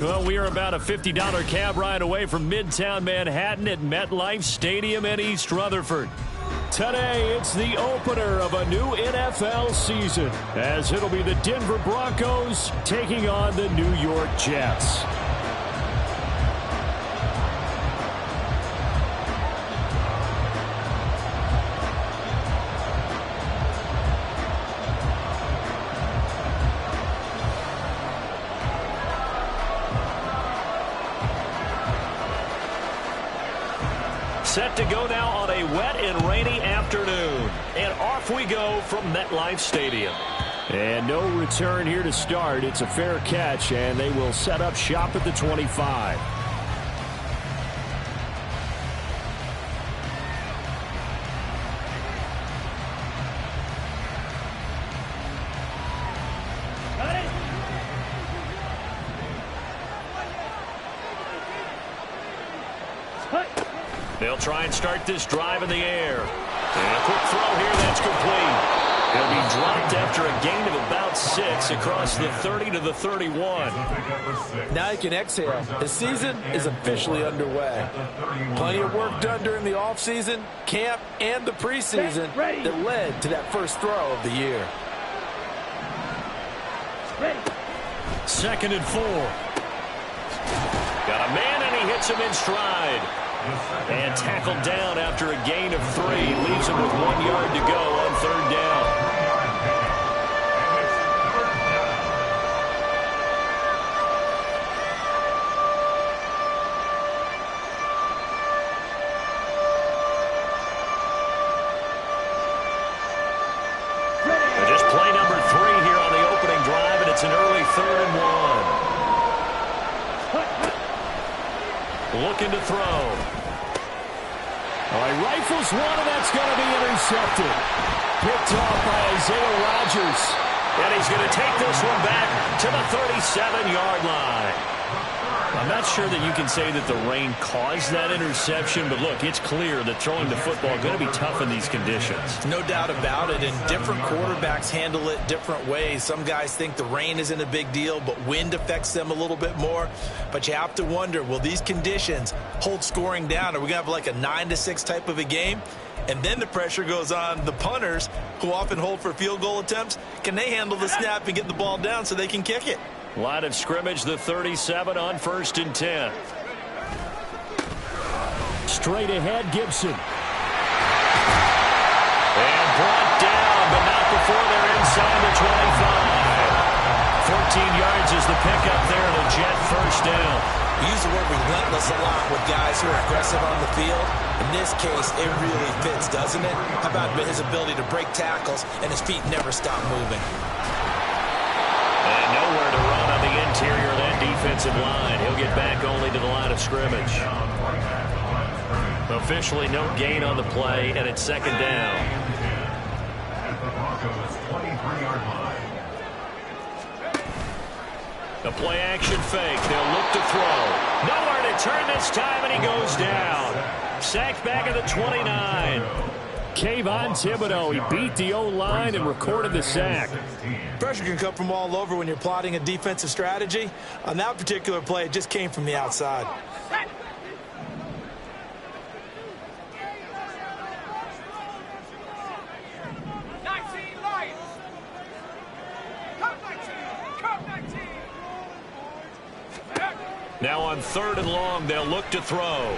Well, we are about a $50 cab ride away from Midtown Manhattan at MetLife Stadium in East Rutherford. Today, it's the opener of a new NFL season, as it'll be the Denver Broncos taking on the New York Jets. Set to go now on a wet and rainy afternoon. And off we go from MetLife Stadium. And no return here to start. It's a fair catch, and they will set up shop at the 25. They'll try and start this drive in the air. And a quick throw here, that's complete. He'll be dropped after a gain of about 6 across the 30 to the 31. Now you can exhale. The season is officially underway. Plenty of work done during the offseason, camp, and the preseason that led to that first throw of the year. 2nd and 4. Got a man, and he hits him in stride. And tackled down after a gain of 3. Leaves him with 1 yard to go on 3rd down. Just play number 3 here on the opening drive, and it's an early 3rd and 1. Looking to throw. All right, rifles one, and that's going to be intercepted. Picked off by Isaiah Rodgers. And he's going to take this one back to the 37-yard line. I'm not sure that you can say that the rain caused that interception, but look, it's clear that throwing the football is going to be tough in these conditions. No doubt about it, and different quarterbacks handle it different ways. Some guys think the rain isn't a big deal, but wind affects them a little bit more. But you have to wonder, will these conditions hold scoring down? Are we going to have like a 9-6 type of a game? And then the pressure goes on the punters, who often hold for field goal attempts. Can they handle the snap and get the ball down so they can kick it? Line of scrimmage, the 37 on 1st and 10. Straight ahead, Gibson. And brought down, but not before they're inside the 25. 14 yards is the pickup there, and a Jet first down. We use the word relentless a lot with guys who are aggressive on the field. In this case, it really fits, doesn't it? How about his ability to break tackles, and his feet never stop moving? And nowhere to run on the interior of that defensive line. He'll get back only to the line of scrimmage. Officially no gain on the play, and it's 2nd down. The play action fake. They'll look to throw. Nowhere to turn this time, and he goes down. Sacked back at the 29. Kayvon Thibodeau, he beat the O-line and recorded the sack. Pressure can come from all over when you're plotting a defensive strategy. On that particular play, it just came from the outside. Now on 3rd and long, they'll look to throw.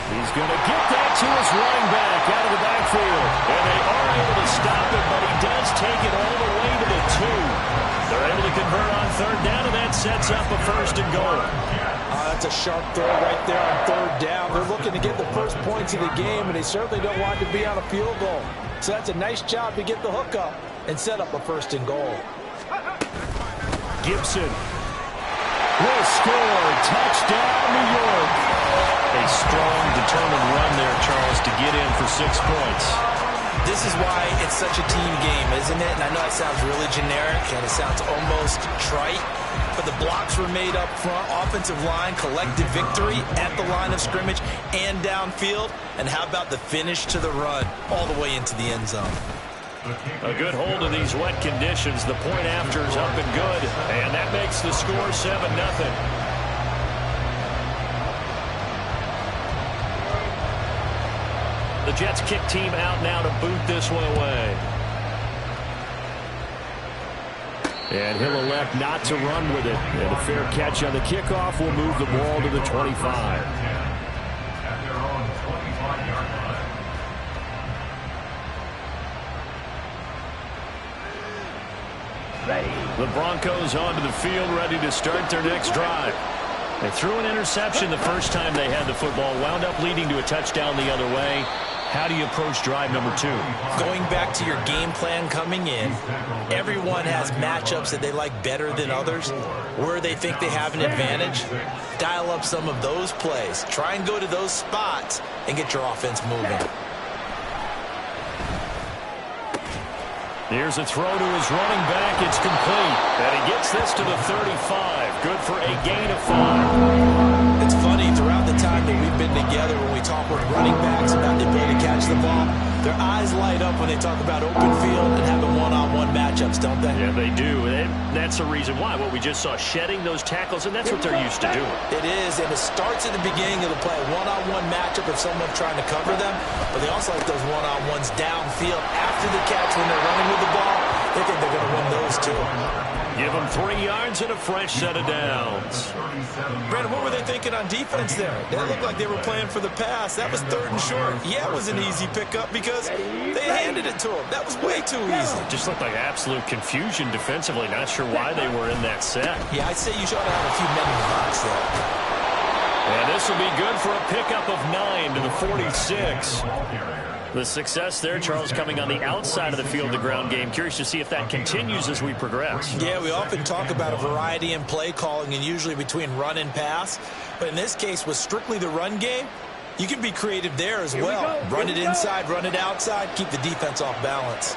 He's going to get that to his running back out of the backfield. And they are able to stop it, but he does take it all the way to the 2. They're able to convert on 3rd down, and that sets up a 1st and goal. That's a sharp throw right there on 3rd down. They're looking to get the first points of the game, and they certainly don't want to be on a field goal. So that's a nice job to get the hook up and set up a 1st and goal. Gibson will score. Touchdown, New York. A strong, determined run there, Charles, to get in for 6 points. This is why it's such a team game, isn't it? And I know it sounds really generic and it sounds almost trite, but the blocks were made up front, offensive line, collective victory at the line of scrimmage and downfield. And how about the finish to the run all the way into the end zone? A good hold of these wet conditions. The point after is up and good, and that makes the score 7-0. The Jets kick team out now to boot this one away. And he'll elect not to run with it. And a fair catch on the kickoff will move the ball to the 25. The Broncos onto the field, ready to start their next drive. They threw an interception the first time they had the football, wound up leading to a touchdown the other way. How do you approach drive number 2? Going back to your game plan coming in, everyone has matchups that they like better than others, where they think they have an advantage. Dial up some of those plays. Try and go to those spots and get your offense moving. Here's a throw to his running back. It's complete. And he gets this to the 35. Good for a gain of 5. It's funny, throughout the time that we've been together, when we talk with running backs about the ability to catch the ball, their eyes light up when they talk about open field and having one-on-one matchups, don't they? Yeah, they do. And that's the reason why. What we just saw, shedding those tackles, and that's what they're used to doing. It is, and it starts at the beginning of the play. One-on-one matchup if someone's trying to cover them, but they also like those one-on-ones downfield after the catch when they're running with the ball. They think they're going to win those too. Give them 3 yards and a fresh set of downs. Brandon, what were they thinking on defense there? They looked like they were playing for the pass. That was 3rd and short. Yeah, it was an easy pickup because they handed it to him. That was way too easy. Just looked like absolute confusion defensively. Not sure why they were in that set. Yeah, I'd say you should have a few men in the box there. And this will be good for a pickup of 9 to the 46. The success there, Charles, coming on the outside of the field, the ground game. Curious to see if that continues as we progress. Yeah, we often talk about a variety in play calling and usually between run and pass. But in this case, with strictly the run game, you can be creative there as well. Run it inside, run it outside, keep the defense off balance.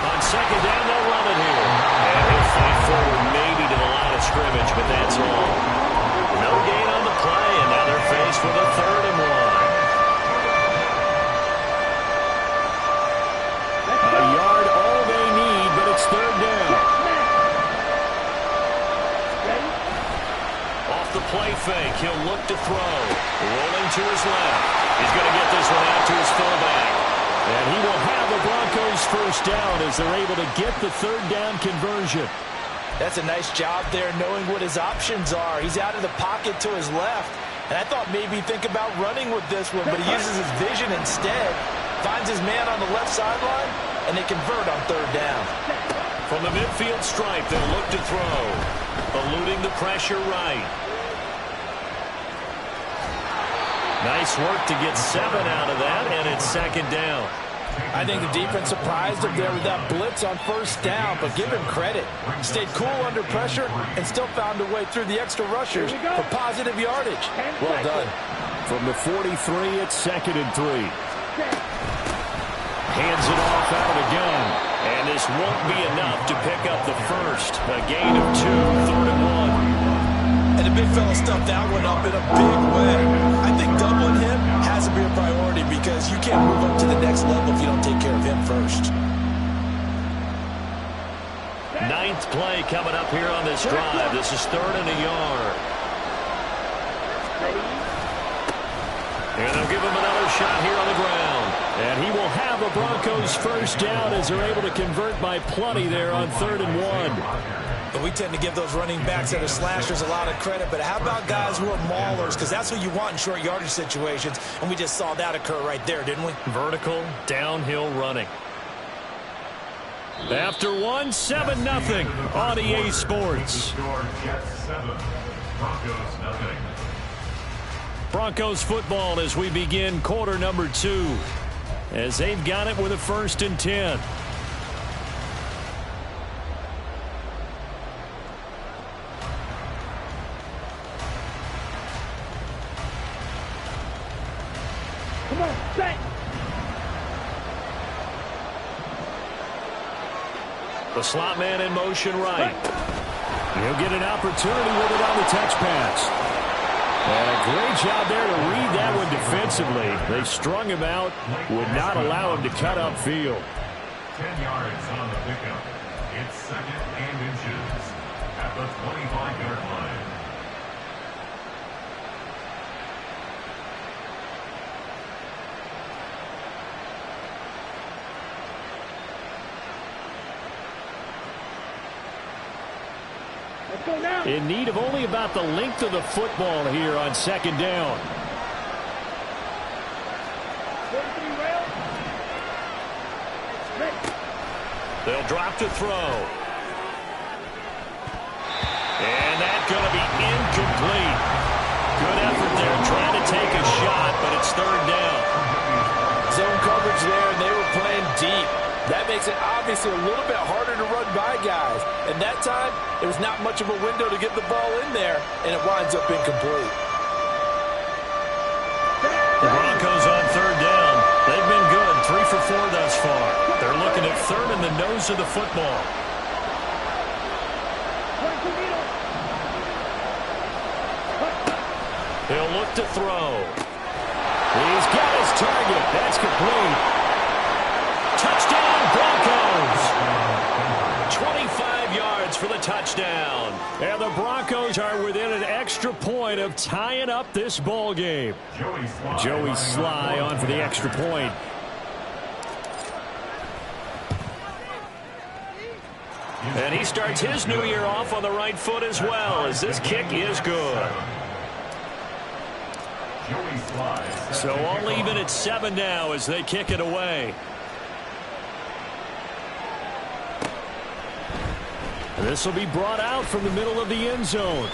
On second down, they'll run it here. And he'll fight forward maybe to the line of scrimmage, but that's all. No gain on the play, and now they're faced with a 3rd and 1. A yard all they need, but it's 3rd down. Off the play fake, he'll look to throw. Rolling to his left. He's going to get this one out to his fullback. And he will have the Broncos first down as they're able to get the 3rd down conversion. That's a nice job there knowing what his options are. He's out of the pocket to his left. And I thought maybe think about running with this one, but he uses his vision instead. Finds his man on the left sideline, and they convert on 3rd down. From the midfield stripe, they'll look to throw. Eluding the pressure right. Nice work to get 7 out of that, and it's 2nd down. I think the defense surprised him there with that blitz on 1st down, but give him credit. Stayed cool under pressure and still found a way through the extra rushers for positive yardage. Well done. From the 43, it's 2nd and 3. Hands it off out of the gun. And this won't be enough to pick up the first. A gain of 2, 3rd and 1. And the big fella stuffed that one up in a big way. I think doubling him has to be a priority because you can't move up to the next level if you don't take care of him first. 9th play coming up here on this drive. This is 3rd and a yard. And they'll give him another shot here on the ground. And he will have the Broncos first down as they're able to convert by plenty there on 3rd and 1. But we tend to give those running backs that are slashers a lot of credit. But how about guys who are maulers? Because that's what you want in short yardage situations. And we just saw that occur right there, didn't we? Vertical, downhill running. After 1, 7-0 on EA Sports. Broncos football as we begin quarter number 2. As they've got it with a 1st and 10. Come on, set. The slot man in motion right. He'll get an opportunity with it on the touch pass. And a great job there to read that one defensively. They strung him out, would not allow him to cut upfield. 10 yards on the pickup. It's second and inches at the 25-yard line. In need of only about the length of the football here on second down. They'll drop to throw. And that's going to be incomplete. Good effort there trying to take a shot, but it's third down. Zone coverage there, and they were playing deep. That makes it obviously a little bit harder to run by guys. And that time, there was not much of a window to get the ball in there, and it winds up incomplete. The Broncos on third down. They've been good, 3 for 4 thus far. They're looking at third in the nose of the football. He'll look to throw. He's got his target. That's complete. Touchdown, Broncos. 25 yards for the touchdown. And the Broncos are within an extra point of tying up this ball game. Joey Sly on for the extra point. And he starts his new year off on the right foot as well, as this kick is good. So all even at 7 now as they kick it away. This will be brought out from the middle of the end zone.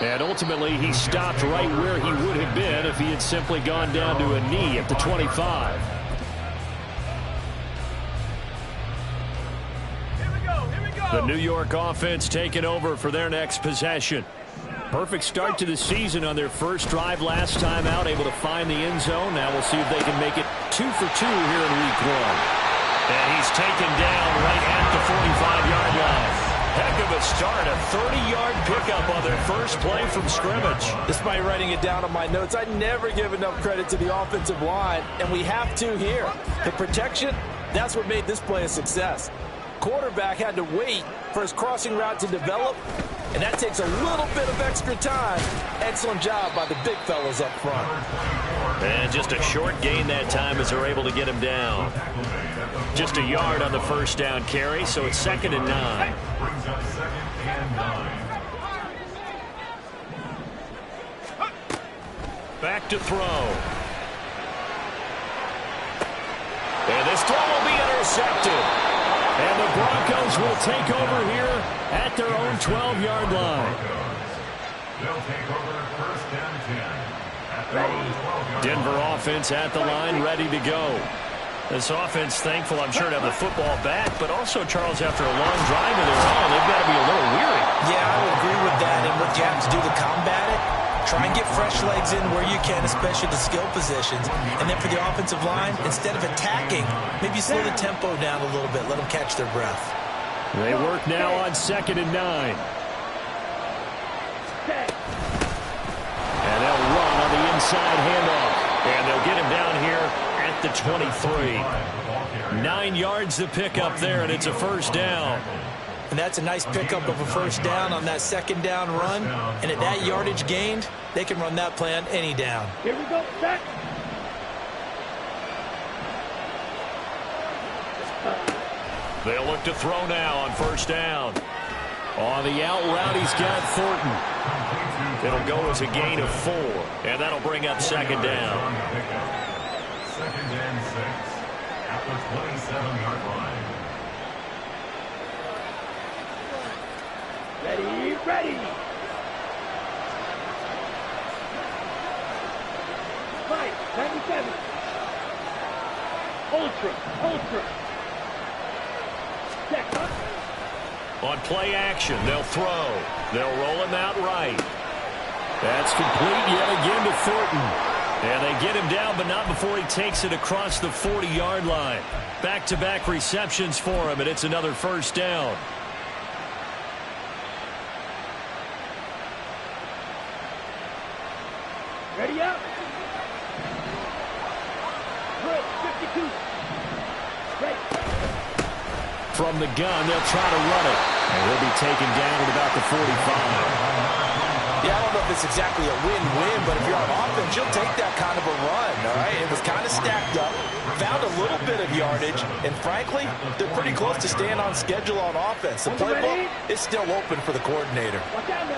And ultimately, he stopped right where he would have been if he had simply gone down to a knee at the 25. The New York offense taking over for their next possession. Perfect start to the season on their first drive last time out, able to find the end zone. Now we'll see if they can make it 2 for 2 here in week 1. And he's taken down right at the 45-yard line. Heck of a start, a 30-yard pickup on their first play from scrimmage. Despite writing it down on my notes, I never give enough credit to the offensive line, and we have to here. The protection, that's what made this play a success. Quarterback had to wait for his crossing route to develop, and that takes a little bit of extra time. Excellent job by the big fellas up front. And just a short gain that time as they're able to get him down. Just a yard on the first down carry, so it's 2nd and 9. Back to throw. And this throw will be intercepted. And the Broncos will take over here at their own 12-yard line. They'll take over first down 10 at their own 12-yard line. Denver offense at the line, ready to go. This offense thankful, I'm sure, to have the football back, but also, Charles, after a long drive of their own, they've got to be a little weary. Yeah, I would agree with that. And what you have to do to combat it, try and get fresh legs in where you can, especially the skill positions. And then for the offensive line, instead of attacking, maybe slow the tempo down a little bit, let them catch their breath. They work now on 2nd and 9. And they'll run on the inside handoff. And they'll get him down here at the 23. 9 yards to pick up there, and it's a first down. And that's a nice pickup of a first down on that 2nd down run. And at that yardage gained, they can run that play on any down. Here we go, back. They'll look to throw now on first down. On the out route, he's got Thornton. It'll go as a gain of 4, and that'll bring up 2nd down. 2nd and 6 at the 27-yard line. Ready. Right, 97. Ultra. Check up. On play action, they'll throw. They'll roll him out right. That's complete yet again to Thornton. And they get him down, but not before he takes it across the 40-yard line. Back-to-back receptions for him, and it's another first down. From the gun, they'll try to run it. And he'll be taken down at about the 45. Yeah, I don't know if it's exactly a win-win, but if you're on offense, you'll take that kind of a run, all right? It was kind of stacked up, found a little bit of yardage, and frankly, they're pretty close to staying on schedule on offense. The playbook is still open for the coordinator.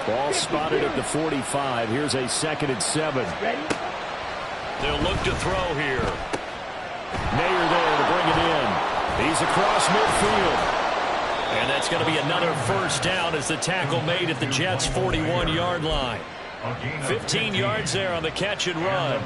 Ball spotted at the 45. Here's a 2nd and 7. They'll look to throw here. Mayer there to bring it in. He's across midfield. And that's going to be another first down as the tackle made at the Jets' 41-yard line. 15 yards there on the catch and run.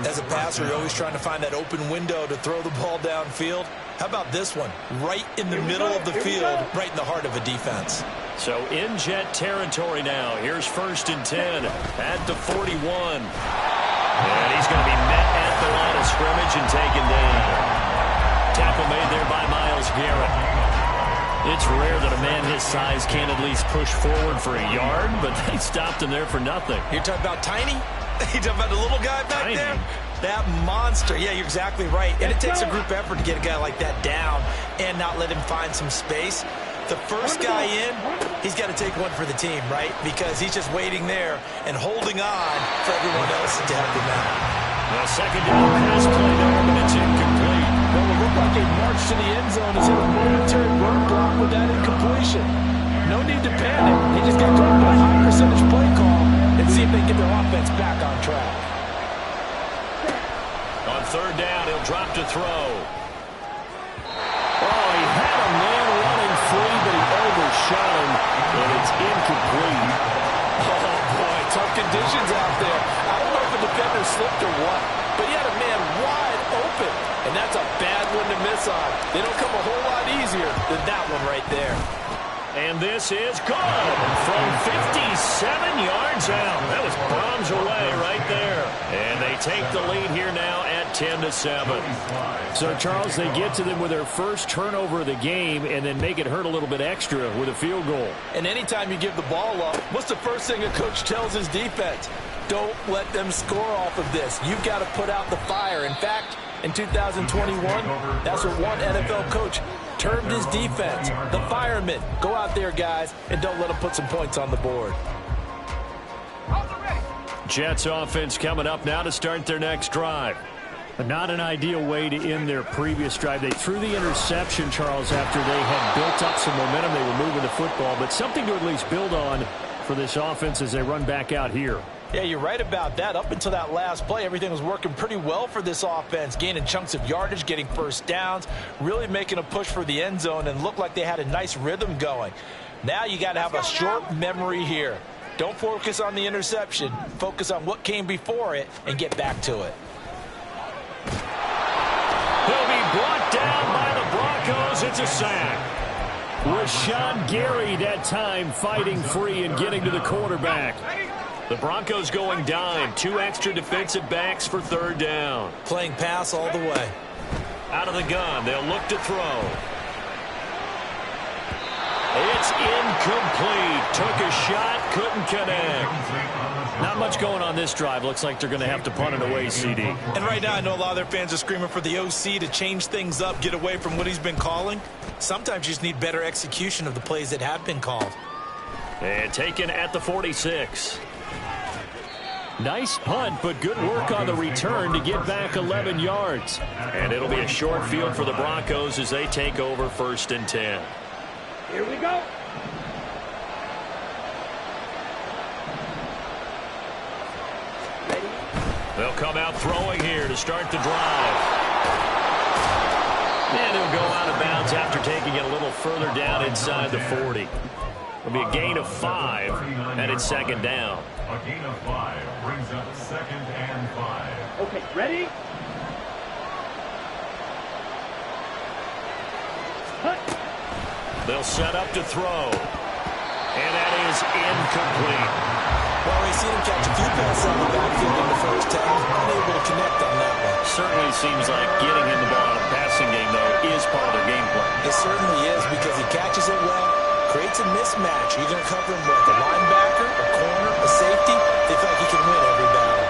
As a passer, you're always trying to find that open window to throw the ball downfield. How about this one? Right in the middle of the field, right in the heart of a defense. So in Jet territory now. Here's 1st and 10 at the 41. And he's going to be met at the line of scrimmage and taken down. Tackle made there by Myles Garrett. It's rare that a man his size can't at least push forward for a yard, but they stopped him there for nothing. You're talking about tiny? You're talking about the little guy back there? That monster. Yeah, you're exactly right. And it takes a group effort to get a guy like that down and not let him find some space. The first guy in, he's got to take one for the team, right? Because he's just waiting there and holding on for everyone else to help him out. Well, 2nd down pass play there, but it's incomplete. Well, it looked like a march to the end zone has hit a momentary roadblock with that incompletion. No need to panic. They just got to go with a high percentage play call and see if they can get their offense back on track. On 3rd down, he'll drop to throw. Oh, he had a man running free, but he overshot him, and it's incomplete. Oh, boy, tough conditions out there. I don't know if the defender slipped or what, but he had a man wide open, and that's a bad one to miss on. They don't come a whole lot easier than that one right there. And this is good from 57 yards out. That was bombs away right there. And they take the lead here now at 10-7. So, Charles, they get to them with their first turnover of the game and then make it hurt a little bit extra with a field goal. And anytime you give the ball up, what's the first thing a coach tells his defense? Don't let them score off of this. You've got to put out the fire. In fact, in 2021, that's what one NFL coach termed his defense, the firemen. Go out there, guys, and don't let them put some points on the board. Jets offense coming up now to start their next drive. But not an ideal way to end their previous drive. They threw the interception, Charles, after they had built up some momentum. They were moving the football, but something to at least build on for this offense as they run back out here. Yeah, you're right about that. Up until that last play, everything was working pretty well for this offense, gaining chunks of yardage, getting first downs, really making a push for the end zone, and looked like they had a nice rhythm going. Now you got to have a short memory here. Don't focus on the interception. Focus on what came before it and get back to it. He'll be brought down by the Broncos. It's a sack. Rashawn Gary that time fighting free and getting to the quarterback. The Broncos going dime. 2 extra defensive backs for 3rd down. Playing pass all the way. Out of the gun. They'll look to throw. It's incomplete. Took a shot. Couldn't connect. Not much going on this drive. Looks like they're going to have to punt it away, CD. And right now I know a lot of their fans are screaming for the OC to change things up, get away from what he's been calling. Sometimes you just need better execution of the plays that have been called. And taken at the 46. Nice punt, but good work on the return to get back 11 yards. And it'll be a short field for the Broncos as they take over 1st and 10. Here we go. They'll come out throwing here to start the drive. And he'll go out of bounds after taking it a little further down inside the 40. It'll be a gain of 5, and it's 2nd down. A gain of 5 brings up 2nd and 5. Okay, ready? They'll set up to throw. And that is incomplete. Well, we've seen him catch a few passes on the backfield in the first half. Unable to connect on that one. Certainly seems like getting him the ball in a passing game, though, is part of their game plan. It certainly is because he catches it well, creates a mismatch. You're going to cover him with a linebacker, a corner, a safety. They feel like he can win every battle.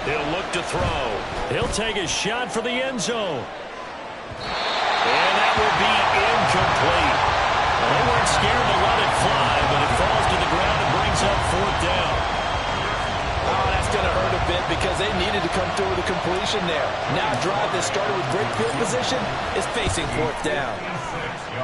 He'll look to throw. He'll take a shot for the end zone. And that will be incomplete. Well, they weren't scared to let it fly, but it falls to the ground and brings up 4th down. Oh, that's going to hurt a bit because they needed to come through with a completion there. Now a drive that started with great field position is facing 4th down.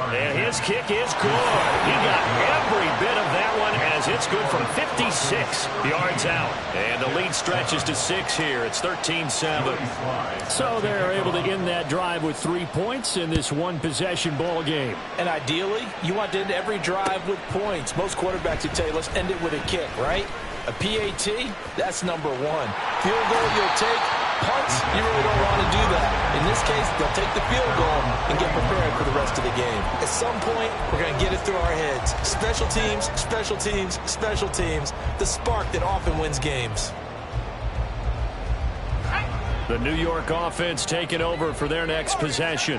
And his kick is good. He got every bit of that one as it's good from 56 yards out. And the lead stretches to 6 here. It's 13-7. So they're able to end that drive with 3 points in this one-possession ball game. And ideally, you want to end every drive with points. Most quarterbacks would tell you, let's end it with a kick, right? A PAT, that's number 1. Field goal you'll take. Punts, you really don't want to do that. In this case, they'll take the field goal and get prepared for the rest of the game. At some point, we're going to get it through our heads. Special teams, special teams, special teams. The spark that often wins games. The New York offense taking over for their next possession.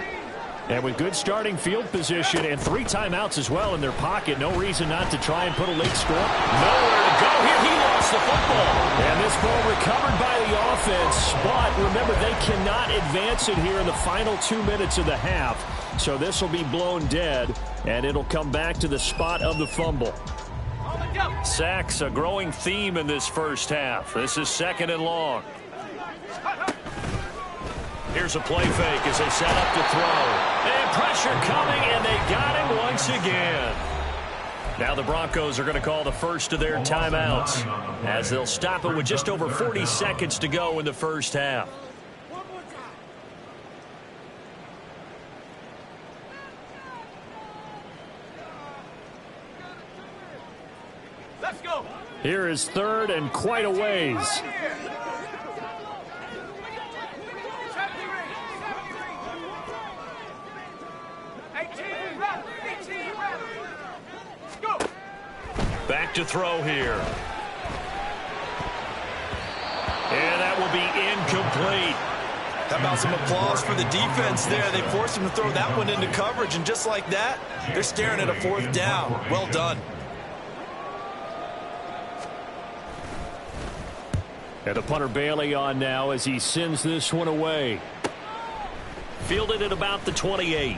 And with good starting field position and 3 timeouts as well in their pocket, no reason not to try and put a late score. Nowhere to go here. He lost the football. And this ball recovered by the offense. But remember, they cannot advance it here in the final 2 minutes of the half. So this will be blown dead, and it'll come back to the spot of the fumble. Sacks, a growing theme in this first half. This is 2nd and long. Here's a play fake as they set up to throw. And pressure coming, and they got him once again. Now the Broncos are going to call the first of their timeouts as they'll stop it with just over 40 seconds to go in the first half. Let's go. Here is 3rd and quite a ways. Back to throw here. And that will be incomplete. How about some applause for the defense there? They forced him to throw that one into coverage, and just like that, they're staring at a 4th down. Well done. And the punter Bailey on now as he sends this one away. Fielded at about the 28.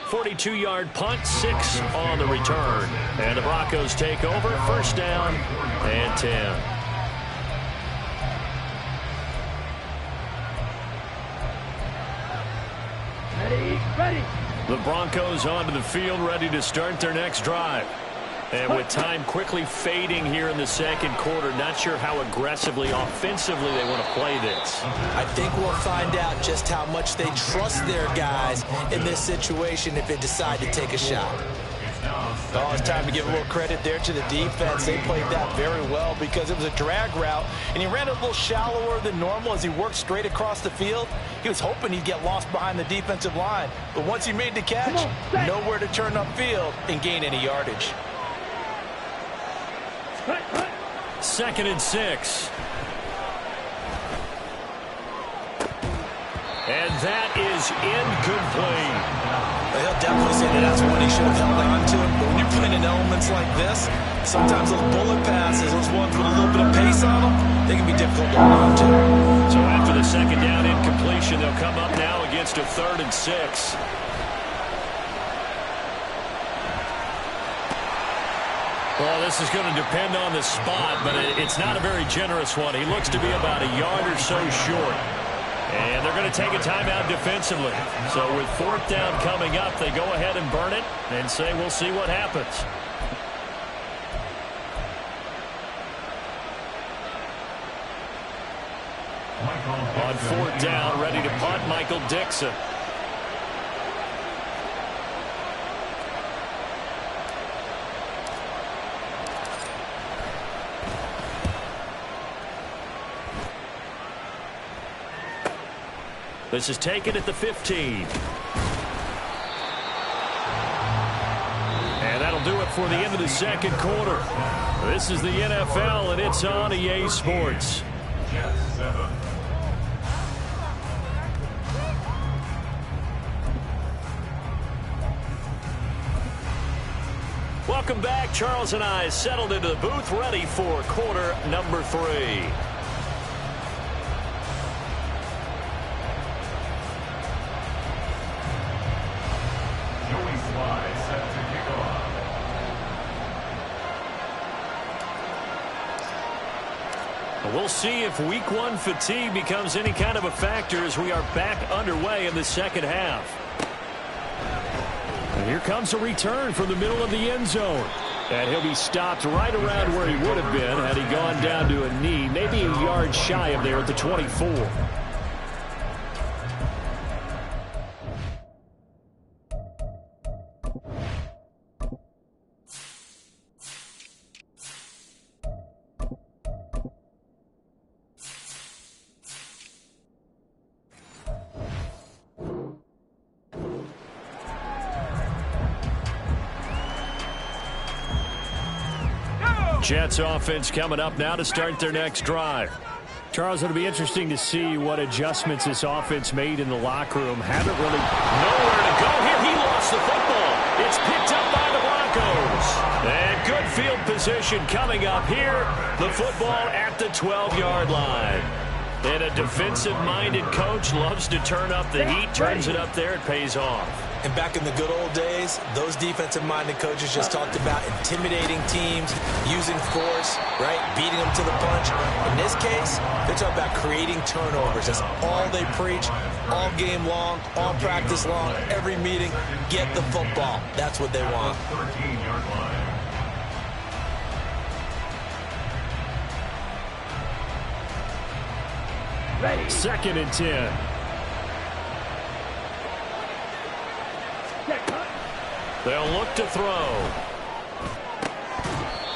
42-yard punt, 6 on the return. And the Broncos take over, 1st down and 10. Ready. The Broncos onto the field, ready to start their next drive. And with time quickly fading here in the 2nd quarter, not sure how aggressively, offensively they want to play this. I think we'll find out just how much they trust their guys in this situation if they decide to take a shot. Oh, it's time to give a little credit there to the defense. They played that very well because it was a drag route, and he ran a little shallower than normal as he worked straight across the field. He was hoping he'd get lost behind the defensive line, but once he made the catch, nowhere to turn upfield and gain any yardage. 2nd and 6. And that is incomplete. He'll definitely say that that's one he should have held on to. But when you're playing in elements like this, sometimes those bullet passes, those ones with a little bit of pace on them, they can be difficult to hold on to. So after the 2nd down incompletion, they'll come up now against a 3rd and 6. Well, this is going to depend on the spot, but it's not a very generous one. He looks to be about a yard or so short. And they're going to take a timeout defensively. So with 4th down coming up, they go ahead and burn it and say, we'll see what happens. On 4th down, ready to punt, Michael Dixon. This is taken at the 15. And that'll do it for the end of the 2nd quarter. This is the NFL, and it's on EA Sports. Welcome back. Charles and I settled into the booth, ready for quarter number 3. Joey Sly set to kick off. We'll see if week 1 fatigue becomes any kind of a factor as we are back underway in the second half. And here comes a return from the middle of the end zone. And he'll be stopped right around where he would have been had he gone down to a knee, maybe a yard shy of there at the 24. Jets offense coming up now to start their next drive. Charles, it'll be interesting to see what adjustments this offense made in the locker room. Haven't really nowhere to go here. He lost the football. It's picked up by the Broncos. And good field position coming up here. The football at the 12-yard line. And a defensive-minded coach loves to turn up the heat, turns it up there, it pays off. And back in the good old days, those defensive-minded coaches just talked about intimidating teams, using force, right, beating them to the punch. In this case, they're talking about creating turnovers. That's all they preach, all game long, all practice long, every meeting. Get the football. That's what they want. 13-yard line. Ready. 2nd and 10. They'll look to throw.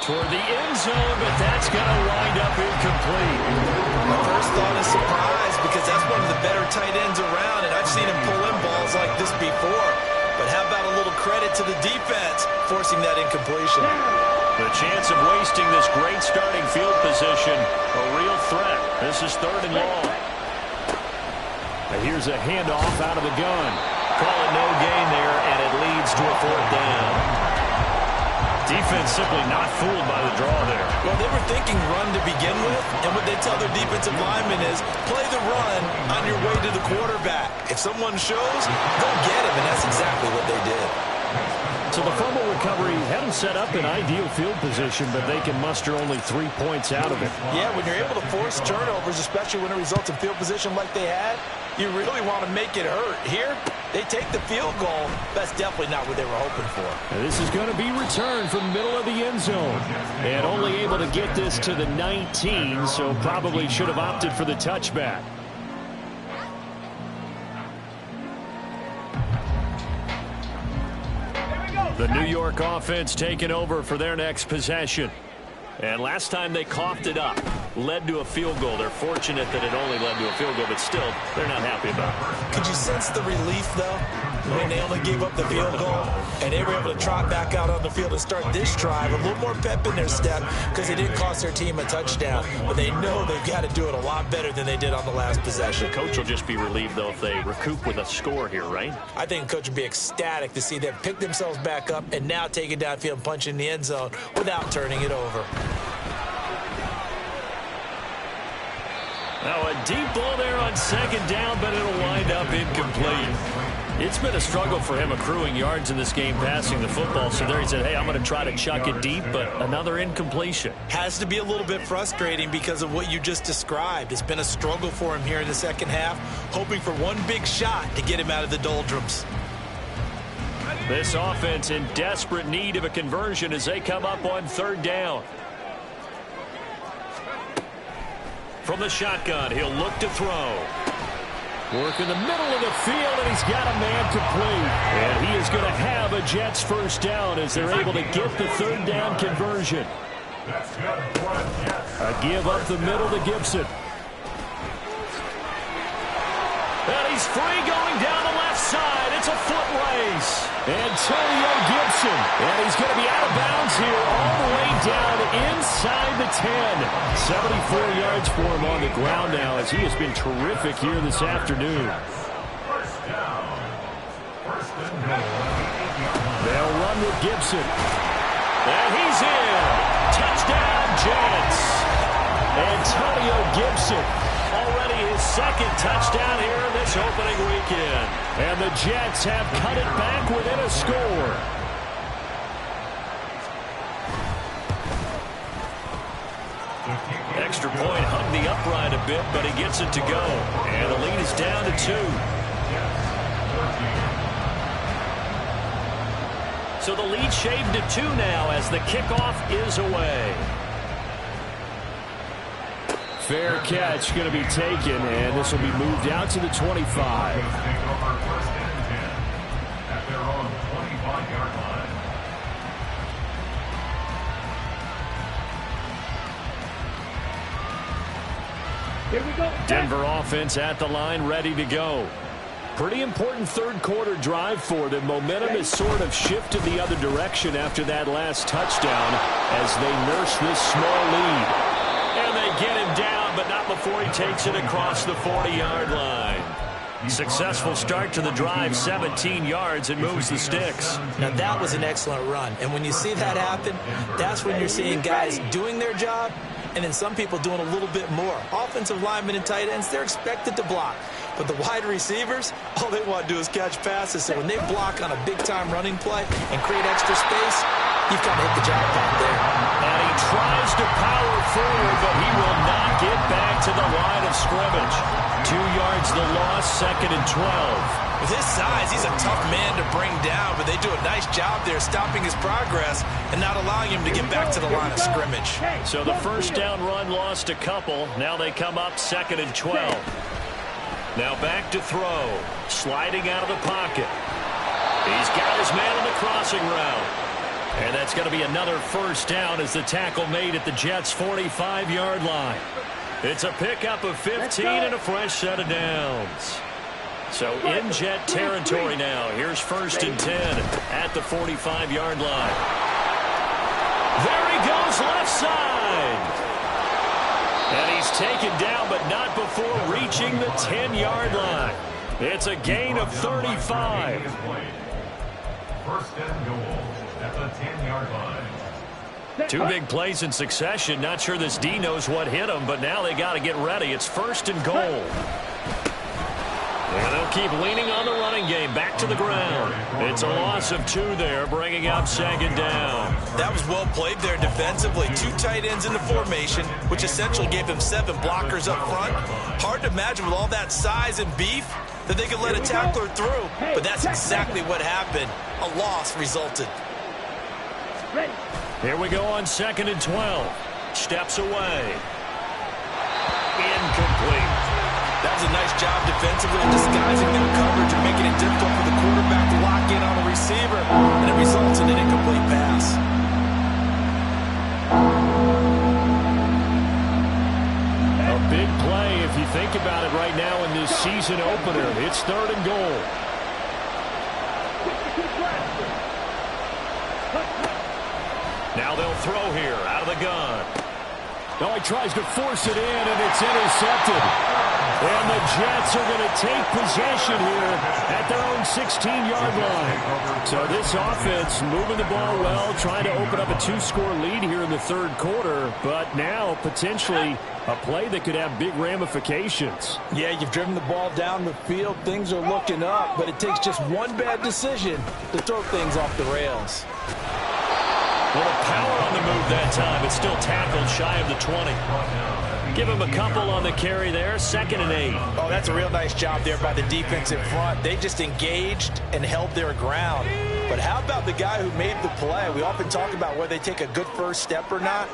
Toward the end zone, but that's going to wind up incomplete. My first thought is surprise because that's one of the better tight ends around, and I've seen him pull in balls like this before. But how about a little credit to the defense forcing that incompletion? The chance of wasting this great starting field position, a real threat. This is 3rd and long. And here's a handoff out of the gun. Call it no gain there, and it leads to a 4th down. Defense simply not fooled by the draw there. Well, they were thinking run to begin with, and what they tell their defensive linemen is play the run on your way to the quarterback. If someone shows, go get him, and that's exactly what they did. So the fumble recovery had them set up in ideal field position, but they can muster only 3 points out of it. Yeah, when you're able to force turnovers, especially when it results in field position like they had, you really want to make it hurt. Here, they take the field goal. That's definitely not what they were hoping for. And this is going to be returned from the middle of the end zone. And only able to get this to the 19, so probably should have opted for the touchback. The New York offense taking over for their next possession. And last time they coughed it up, led to a field goal. They're fortunate that it only led to a field goal, but still, they're not happy about it. Could you sense the relief, though, when they only gave up the field goal and they were able to trot back out on the field and start this drive? A little more pep in their step because they didn't cost their team a touchdown, but they know they've got to do it a lot better than they did on the last possession. The coach will just be relieved, though, if they recoup with a score here, right? I think the coach would be ecstatic to see them pick themselves back up and now take it downfield and punch in the end zone without turning it over. Now a deep ball there on 2nd down, but it'll wind up incomplete. It's been a struggle for him accruing yards in this game passing the football. So there he said, hey, I'm going to try to chuck it deep, but another incompletion. Has to be a little bit frustrating because of what you just described. It's been a struggle for him here in the second half, hoping for one big shot to get him out of the doldrums. This offense in desperate need of a conversion as they come up on 3rd down. From the shotgun, he'll look to throw. Work in the middle of the field, and he's got a man complete. And he is going to have a Jets 1st down as they're able to get the 3rd down conversion. A give up the middle to Gibson. And he's free going down the left side. It's a foot race. Antonio Gibson. And he's going to be out of bounds here all the way down inside the 10. 74 yards for him on the ground now as he has been terrific here this afternoon. They'll run with Gibson. And he's in. Touchdown, Jets. Antonio Gibson, already his second touchdown here in this opening weekend. And the Jets have cut it back within a score. Extra point hugged the upright a bit, but he gets it to go. And the lead is down to 2. So the lead shaved to 2 now as the kickoff is away. Fair catch going to be taken, and this will be moved out to the 25. At their own 25-yard line. Here we go. Denver offense at the line, ready to go. Pretty important third quarter drive for them. Momentum has sort of shifted the other direction after that last touchdown as they nurse this small lead. And they get him down, but not before he takes it across the 40-yard line. Successful start to the drive, 17 yards, and moves the sticks. Now that was an excellent run. And when you see that happen, that's when you're seeing guys doing their job and then some people doing a little bit more. Offensive linemen and tight ends, they're expected to block. But the wide receivers, all they want to do is catch passes. So when they block on a big-time running play and create extra space, you've kind of hit the jackpot there. And he tries to power forward, but he will not get back to the line of scrimmage. 2 yards the loss, 2nd and 12. With his size, he's a tough man to bring down, but they do a nice job there stopping his progress and not allowing him to get back to the line of scrimmage. So the first down run lost a couple. Now they come up 2nd and 12. Now back to throw. Sliding out of the pocket. He's got his man on the crossing route. And that's going to be another first down as the tackle made at the Jets' 45-yard line. It's a pickup of 15 and a fresh set of downs. So in Jet territory now. Here's 1st and 10 at the 45-yard line. There he goes left side. And he's taken down, but not before reaching the 10-yard line. It's a gain of 35. 1st and goal at the 10-yard line. 2 big plays in succession. Not sure this D knows what hit him, but now they got to get ready. It's 1st and goal. And they'll keep leaning on the running game. Back to the ground. It's a loss of 2 there, bringing up 2nd down. That was well played there defensively. 2 tight ends in the formation, which essentially gave them 7 blockers up front. Hard to imagine with all that size and beef that they could let a tackler through, but that's exactly what happened. A loss resulted. Here we go on 2nd and 12. Steps away. Incomplete. That was a nice job defensively of disguising their coverage and making it difficult for the quarterback to lock in on the receiver, and it results in an incomplete pass. A big play if you think about it right now in this season opener. It's 3rd and goal. Now they'll throw here out of the gun. Oh, he tries to force it in, and it's intercepted. And the Jets are going to take possession here at their own 16-yard line. So this offense moving the ball well, trying to open up a 2-score lead here in the 3rd quarter, but now potentially a play that could have big ramifications. Yeah, you've driven the ball down the field. Things are looking up, but it takes just one bad decision to throw things off the rails. A little power on the move that time. It's still tackled shy of the 20. Give him a couple on the carry there. 2nd and 8. Oh, that's a real nice job there by the defense in front. They just engaged and held their ground. But how about the guy who made the play? We often talk about whether they take a good first step or not.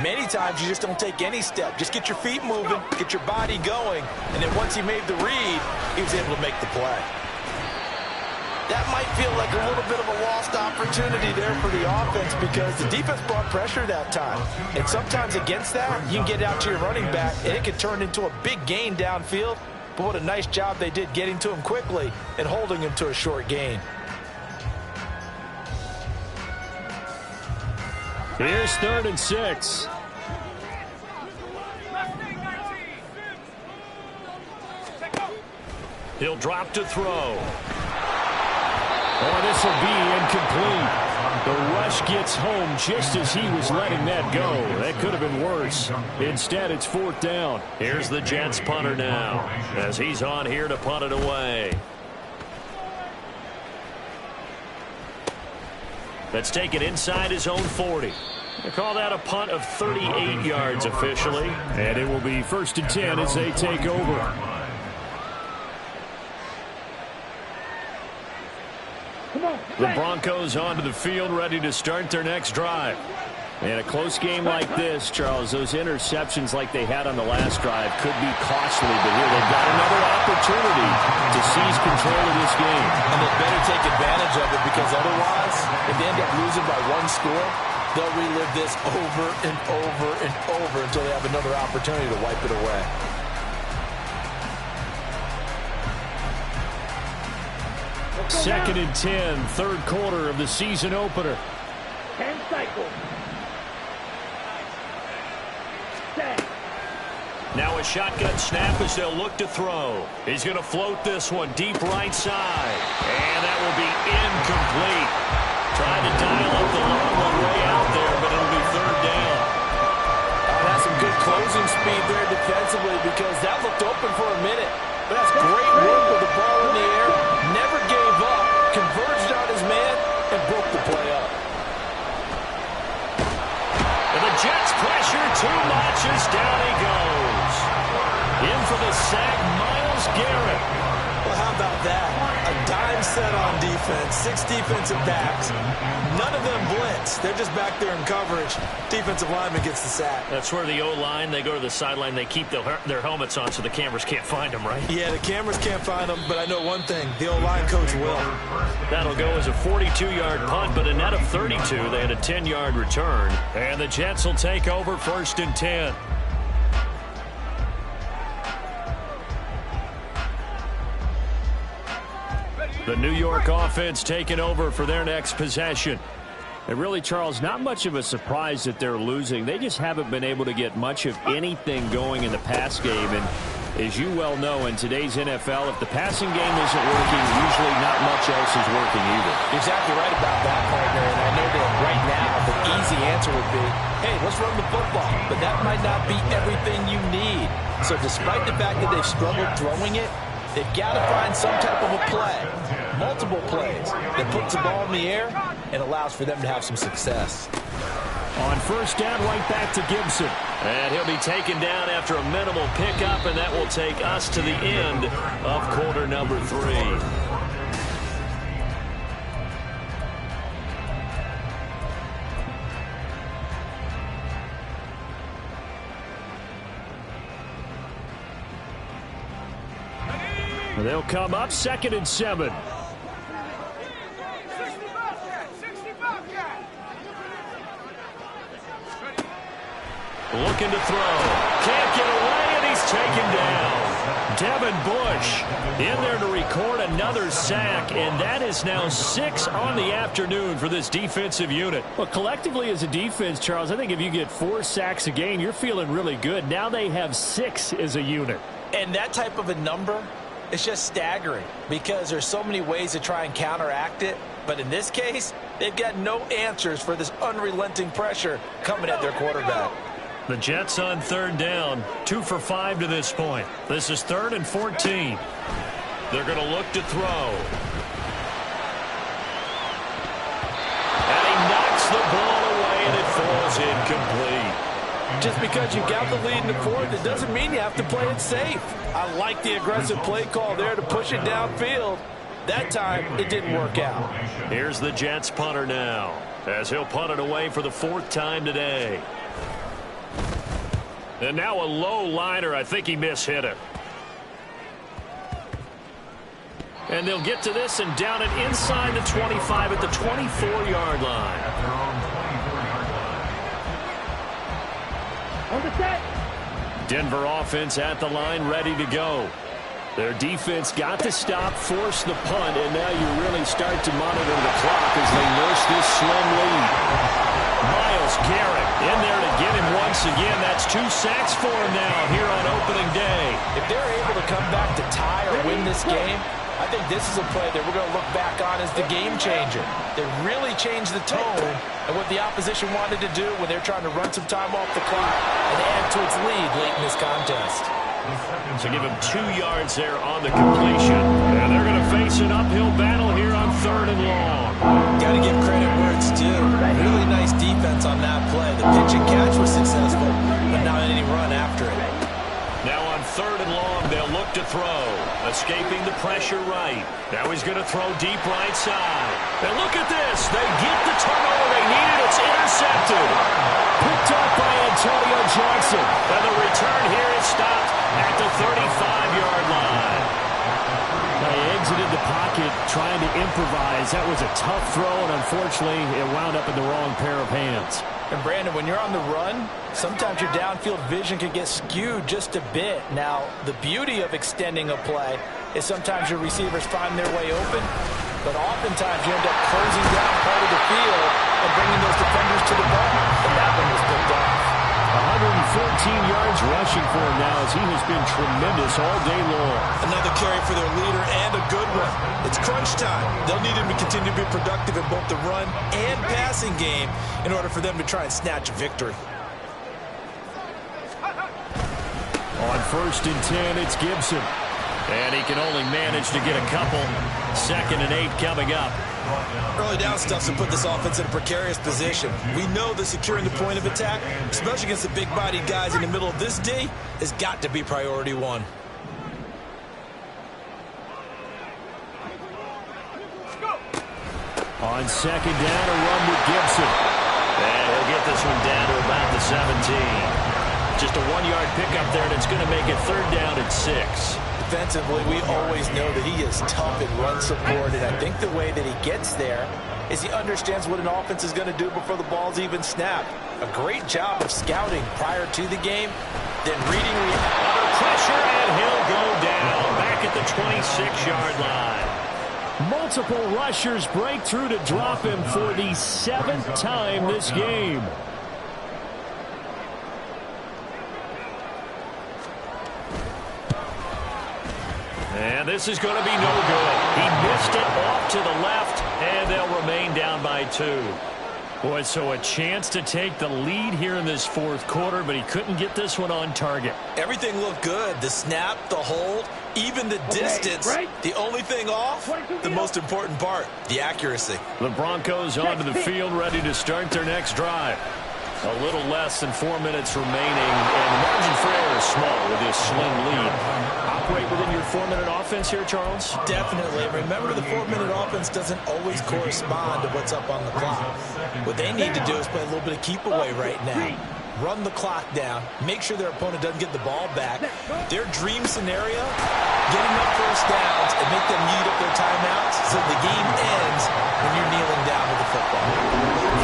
Many times you just don't take any step. Just get your feet moving, get your body going, and then once he made the read, he was able to make the play. That might feel like a little bit of a lost opportunity there for the offense because the defense brought pressure that time. And sometimes against that, you can get out to your running back, and it can turn into a big gain downfield. But what a nice job they did getting to him quickly and holding him to a short gain. Here's 3rd and 6. He'll drop to throw. Oh, this will be incomplete. The rush gets home just as he was letting that go. That could have been worse. Instead, it's 4th down. Here's the Jets punter now as he's on here to punt it away. Let's take it inside his own 40. They call that a punt of 38 yards officially. And it will be 1st and 10 as they take over. The Broncos onto the field ready to start their next drive. In a close game like this, Charles, those interceptions like they had on the last drive could be costly, but here they've got another opportunity to seize control of this game. And they better take advantage of it, because otherwise, if they end up losing by 1 score, they'll relive this over and over and over until they have another opportunity to wipe it away. Second and 10, 3rd quarter of the season opener. 10 cycles. Now a shotgun snap as they'll look to throw. He's going to float this one deep right side. And that will be incomplete. Trying to dial up the long one way out there, but it'll be 3rd down. That's some good closing speed there defensively, because that looked open for a minute. But that's great work with the ball in the air. Never gave up. Converged on his man and broke the play up. And the Jets pressure too much as down he goes. In for the sack, Myles Garrett. Well, how about that? A dime set on defense, 6 defensive backs. None of them blitz. They're just back there in coverage. Defensive lineman gets the sack. That's where the O-line, they go to the sideline, they keep their helmets on so the cameras can't find them, right? Yeah, the cameras can't find them, but I know one thing. The O-line coach will. That'll go as a 42-yard punt, but a net of 32. They had a 10-yard return. And the Jets will take over 1st and 10. The New York offense taking over for their next possession. And really, Charles, not much of a surprise that they're losing. They just haven't been able to get much of anything going in the pass game. And as you well know, in today's NFL, if the passing game isn't working, usually not much else is working either. Exactly right about that, partner. And I know that right now the easy answer would be, hey, let's run the football. But that might not be everything you need. So despite the fact that they've struggled throwing it, they've got to find some type of a play, multiple plays, that puts the ball in the air and allows for them to have some success. On 1st down, right back to Gibson. And he'll be taken down after a minimal pickup, and that will take us to the end of quarter number 3. They'll come up 2nd and 7. Looking to throw. Can't get away, and he's taken down. Devin Bush in there to record another sack, and that is now 6 on the afternoon for this defensive unit. Well, collectively as a defense, Charles, I think if you get 4 sacks a game, you're feeling really good. Now they have 6 as a unit. And that type of a number, it's just staggering, because there's so many ways to try and counteract it. But in this case, they've got no answers for this unrelenting pressure coming at their quarterback. The Jets on 3rd down, 2 for 5 to this point. This is 3rd and 14. They're going to look to throw. And he knocks the ball away, and it falls incomplete. Just because you got the lead in the 4th, it doesn't mean you have to play it safe. I like the aggressive play call there to push it downfield. That time, it didn't work out. Here's the Jets punter now, as he'll punt it away for the 4th time today. And now a low liner. I think he mishit it. And they'll get to this and down it inside the 25 at the 24-yard line. On the set. Denver offense at the line, ready to go. Their defense got to stop, force the punt, and now you really start to monitor the clock as they nurse this slim lead. Myles Garrett in there to get him once again. That's 2 sacks for him now here on opening day. If they're able to come back to tie or win this game, I think this is a play that we're going to look back on as the game changer. They really changed the tone and what the opposition wanted to do when they're trying to run some time off the clock and add to its lead late in this contest. So give him 2 yards there on the completion. And they're going to face an uphill battle here on 3rd and long. Got to give credit where it's due. Really nice defense on that play. The pitch and catch was successful, but not any run after it. Now on 3rd and long, they'll look to throw. Escaping the pressure right. Now he's going to throw deep right side. And look at this. They get the turnover they needed. It's intercepted. Picked up by Antonio Jackson. And the return here is stopped at the 35-yard line. Now he exited the pocket trying to improvise. That was a tough throw, and unfortunately, it wound up in the wrong pair of hands. And Brandon, when you're on the run, sometimes your downfield vision can get skewed just a bit. Now, the beauty of extending a play is sometimes your receivers find their way open, but oftentimes you end up closing down part of the field and bringing those defenders to the ball. And that one was picked off. 114 yards rushing for him now as he has been tremendous all day long. Another carry for their leader and a good one. It's crunch time. They'll need him to continue to be productive in both the run and passing game in order for them to try and snatch a victory. On 1st and 10, it's Gibson. And he can only manage to get a couple. 2nd and 8 coming up. Early down stuff to put this offense in a precarious position. We know that securing the point of attack, especially against the big-bodied guys in the middle of this D, has got to be priority 1. On 2nd down, a run with Gibson. And he'll get this one down to about the 17. Just a 1-yard pickup there, and it's going to make it 3rd down and 6. Defensively, we always know that he is tough in run support, and I think the way that he gets there is he understands what an offense is going to do before the ball's even snapped. A great job of scouting prior to the game, then reading under pressure, and he'll go down back at the 26-yard line. Multiple rushers break through to drop him for the 7th time this game. And this is going to be no good. He missed it off to the left, and they'll remain down by 2. Boy, so a chance to take the lead here in this 4th quarter, but he couldn't get this one on target. Everything looked good. The snap, the hold, even the distance. The only thing off, the most important part, the accuracy. The Broncos onto the field, ready to start their next drive. A little less than 4 minutes remaining, and the margin for error is small with this slim lead. Operate within your 4-minute offense here, Charles? Definitely. Remember, the 4-minute offense doesn't always correspond to what's up on the clock. What they need to do is play a little bit of keep away right now. Run the clock down. Make sure their opponent doesn't get the ball back. Their dream scenario, get enough first downs and make them eat up their timeouts so the game ends when you're kneeling down with the football.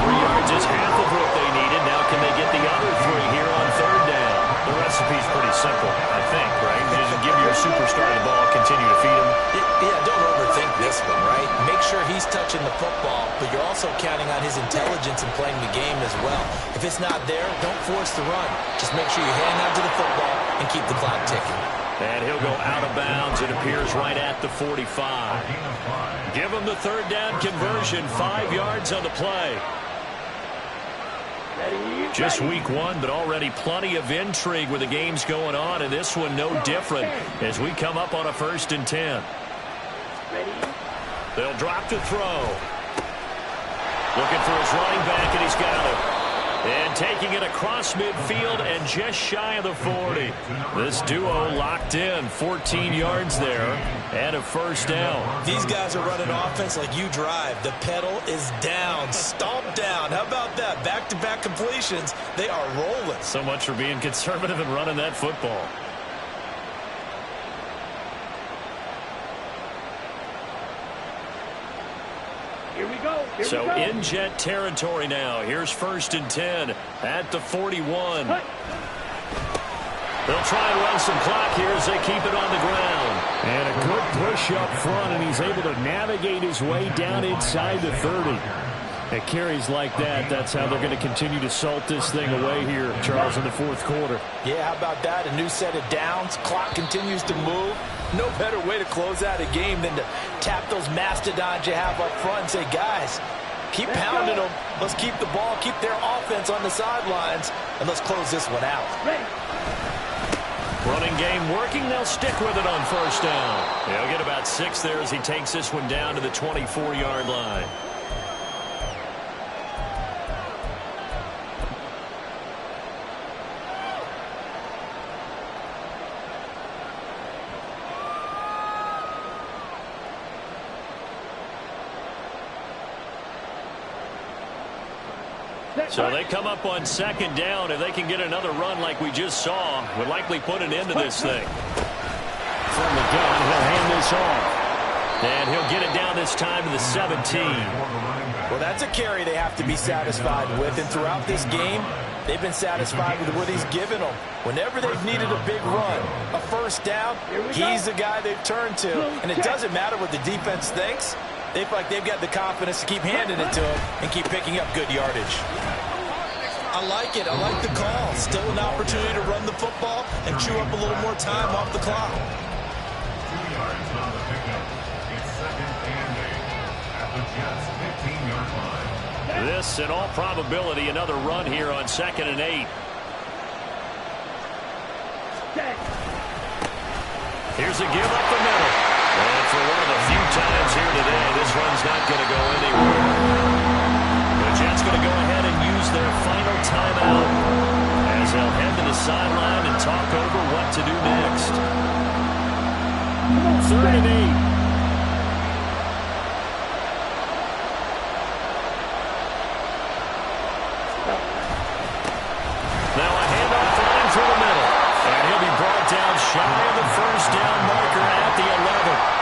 3 yards is half of what they needed. Now can they get the other 3 here on 3rd down? The recipe's pretty simple, I think, right? Just give your superstar the ball, continue to feed him. Yeah, don't overthink this one, right? Make sure he's touching the football, but you're also counting on his intelligence in playing the game as well. If it's not there, don't force the run. Just make sure you hang on to the football and keep the clock ticking. And he'll go out of bounds. It appears right at the 45. Give him the 3rd down conversion. 5 yards on the play. Just week 1, but already plenty of intrigue with the games going on, and this one no different as we come up on a 1st and 10. They'll drop to throw. Looking for his running back, and he's got it. And taking it across midfield and just shy of the 40. This duo locked in, 14 yards there and a 1st down. These guys are running offense like you drive. The pedal is down, stomp down. How about that? Back-to-back completions. They are rolling. So much for being conservative and running that football. Here we go. So in jet territory now. Here's 1st and 10 at the 41. They'll try and run some clock here as they keep it on the ground. And a good push up front, and he's able to navigate his way down inside the 30. At carries like that, that's how they're going to continue to salt this thing away here, Charles, in the 4th quarter. Yeah, how about that? A new set of downs. Clock continues to move. No better way to close out a game than to tap those mastodons you have up front and say, guys, keep pounding them. Let's keep the ball, keep their offense on the sidelines, and let's close this one out. Running game working. They'll stick with it on first down. He'll get about 6 there as he takes this one down to the 24-yard line. So they come up on second down. If they can get another run like we just saw, would likely put an end to this thing. From the gun, he'll hand this off. And he'll get it down this time to the 17. Well, that's a carry they have to be satisfied with. And throughout this game, they've been satisfied with what he's given them. Whenever they've needed a big run, a first down, he's the guy they've turned to. And it doesn't matter what the defense thinks. They feel like they've got the confidence to keep handing it to him and keep picking up good yardage. I like it. I like the call. Still an opportunity to run the football and chew up a little more time off the clock. 2 yards on the pickup. It's 2nd and 8 at the Jets' 15-yard line. This, in all probability, another run here on 2nd and 8. Here's a give up the middle. And for one of the few times here today, this run's not going to go anywhere. The Jets going to go ahead and use their final timeout as they'll head to the sideline and talk over what to do next. 3rd and 8. Now a handoff line through the middle. And he'll be brought down shy of the first down marker at the 11.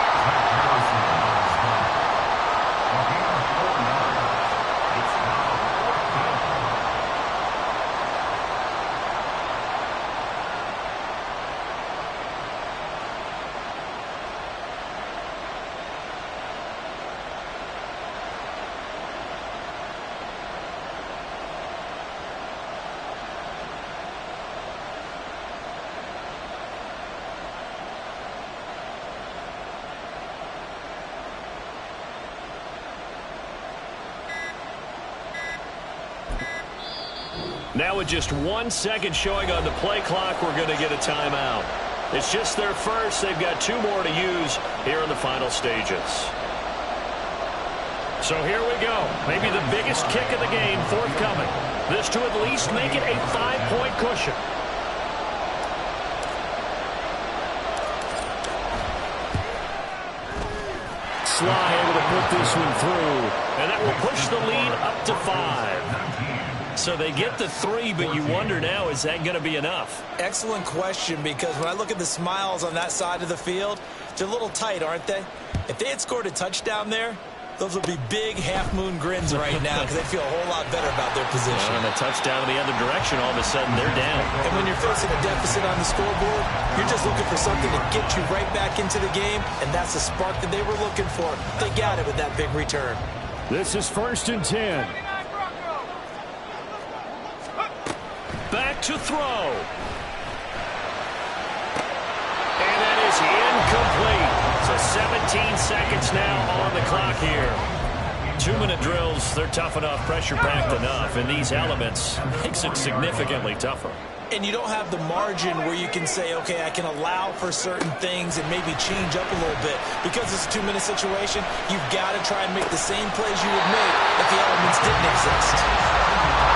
Now with just 1 second showing on the play clock, we're going to get a timeout. It's just their first. They've got 2 more to use here in the final stages. So here we go. Maybe the biggest kick of the game forthcoming. This to at least make it a 5-point cushion. Sly able to put this one through. And that will push the lead up to 5. So they get the 3, but you wonder now, is that going to be enough? Excellent question, because when I look at the smiles on that side of the field, they're a little tight, aren't they? If they had scored a touchdown there, those would be big half-moon grins right now because they feel a whole lot better about their position. And a touchdown in the other direction, all of a sudden they're down. And when you're facing a deficit on the scoreboard, you're just looking for something to get you right back into the game, and that's the spark that they were looking for. They got it with that big return. This is 1st and 10. Back to throw. And that is incomplete. So 17 seconds now on the clock here. 2-minute drills, they're tough enough, pressure-packed enough. And these elements makes it significantly tougher. And you don't have the margin where you can say, okay, I can allow for certain things and maybe change up a little bit. Because it's a 2-minute situation, you've got to try and make the same plays you would make if the elements didn't exist.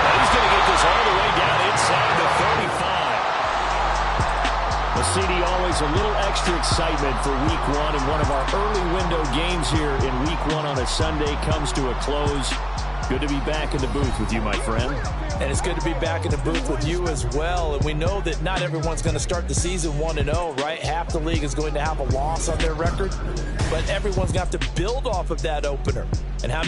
He's going to get this all the way down inside the 35. Well, CD, always a little extra excitement for Week 1, and one of our early window games here in Week 1 on a Sunday comes to a close. Good to be back in the booth with you, my friend. And it's good to be back in the booth with you as well. And we know that not everyone's going to start the season 1-0, right? Half the league is going to have a loss on their record. But everyone's going to have to build off of that opener. And how many